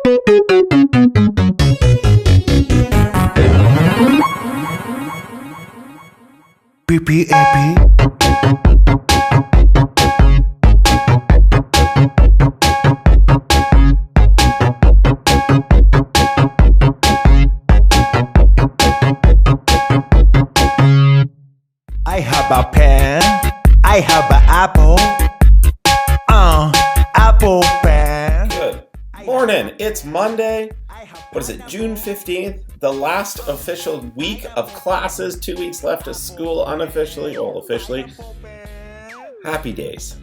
PPAP. I have a pen, I have an apple, apple pen. Good morning, it's Monday. What is it, June 15th? The last official week of classes, 2 weeks left of school unofficially, or officially. Happy days.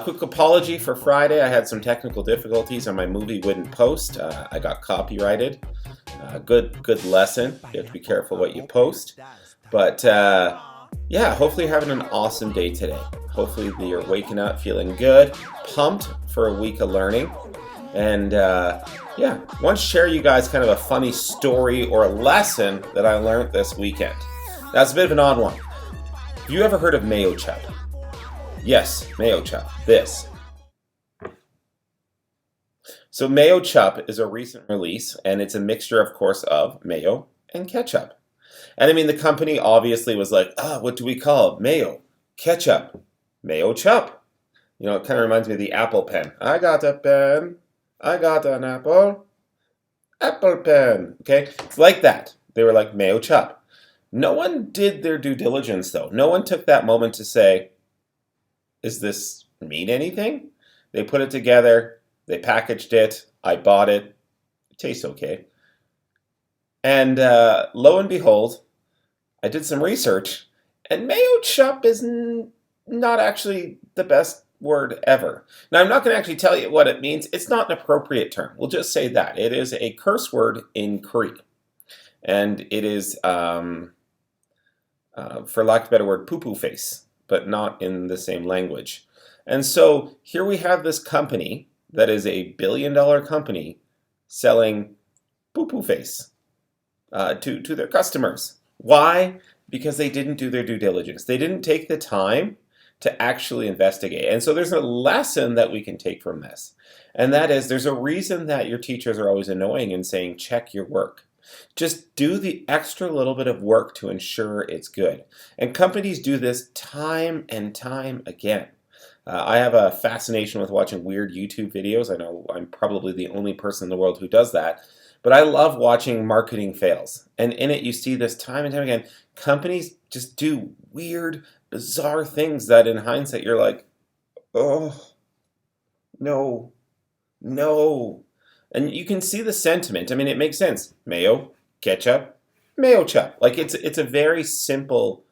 Quick apology for Friday. I had some technical difficulties and my movie wouldn't post. I got copyrighted. Good lesson. You have to be careful what you post. But yeah, hopefully you're having an awesome day today. Hopefully you're waking up feeling good, pumped for a week of learning. And yeah, I want to share you guys kind of a funny story or a lesson that I learned this weekend. That's a bit of an odd one. Have you ever heard of mayo chup? Yes, mayo chup. This. So mayo chup is a recent release, and it's a mixture, of course, of mayo and ketchup. And I mean, the company obviously was like, what do we call it? Mayo, ketchup, mayo chup. You know, it kind of reminds me of the Apple pen. I got a pen. I got an apple. Apple pen. Okay? It's like that. They were like mayo chup. No one did their due diligence, though. No one took that moment to say, does this mean anything? They put it together. They packaged it. I bought it. It tastes okay. And lo and behold, I did some research, and mayo chup is not actually the best word ever. Now, I'm not going to actually tell you what it means. It's not an appropriate term. We'll just say that. It is a curse word in Cree. And it is, for lack of a better word, poo-poo face, but not in the same language. And so here we have this company that is a billion-dollar company selling poo-poo face to their customers. Why? Because they didn't do their due diligence. They didn't take the time to actually investigate. And so there's a lesson that we can take from this. And that is, there's a reason that your teachers are always annoying and saying, check your work. Just do the extra little bit of work to ensure it's good. And companies do this time and time again. I have a fascination with watching weird YouTube videos. I know I'm probably the only person in the world who does that. But I love watching marketing fails. And in it, you see this time and time again. Companies just do weird, bizarre things that in hindsight, you're like, oh, no. And you can see the sentiment. I mean, it makes sense. Mayo, ketchup, mayo chup. Like, it's a very simple,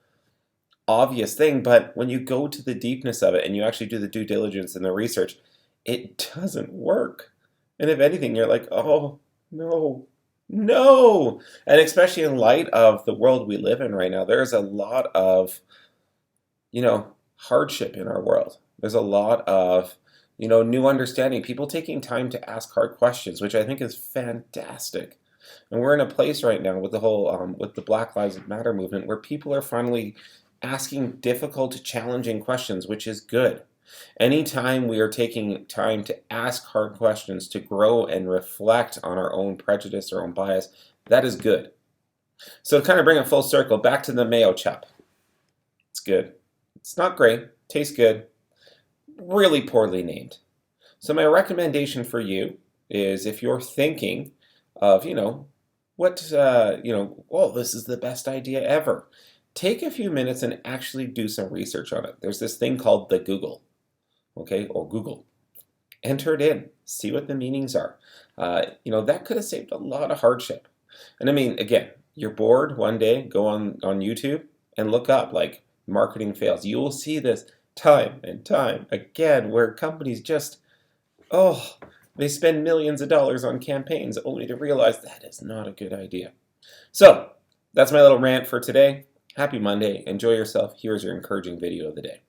obvious thing. But when you go to the deepness of it and you actually do the due diligence and the research, it doesn't work. And if anything, you're like, oh, no. And especially in light of the world we live in right now, there's a lot of, hardship in our world. There's a lot of, new understanding, people taking time to ask hard questions, which I think is fantastic. And we're in a place right now with the whole, with the Black Lives Matter movement, where people are finally asking difficult, challenging questions, which is good. Anytime we are taking time to ask hard questions, to grow and reflect on our own prejudice, our own bias, that is good. So to kind of bring it full circle, back to the mayo chup. It's good. It's not great. Tastes good. Really poorly named. So my recommendation for you is, if you're thinking of, this is the best idea ever, take a few minutes and actually do some research on it. There's this thing called the Google. Okay, or Google. Enter it in, see what the meanings are. That could have saved a lot of hardship. And I mean, again, you're bored one day, go on YouTube and look up like marketing fails. You will see this time and time again, where companies just, they spend millions of dollars on campaigns only to realize that is not a good idea. So that's my little rant for today. Happy Monday. Enjoy yourself. Here's your encouraging video of the day.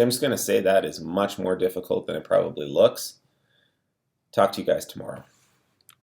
I'm just going to say that is much more difficult than it probably looks. Talk to you guys tomorrow.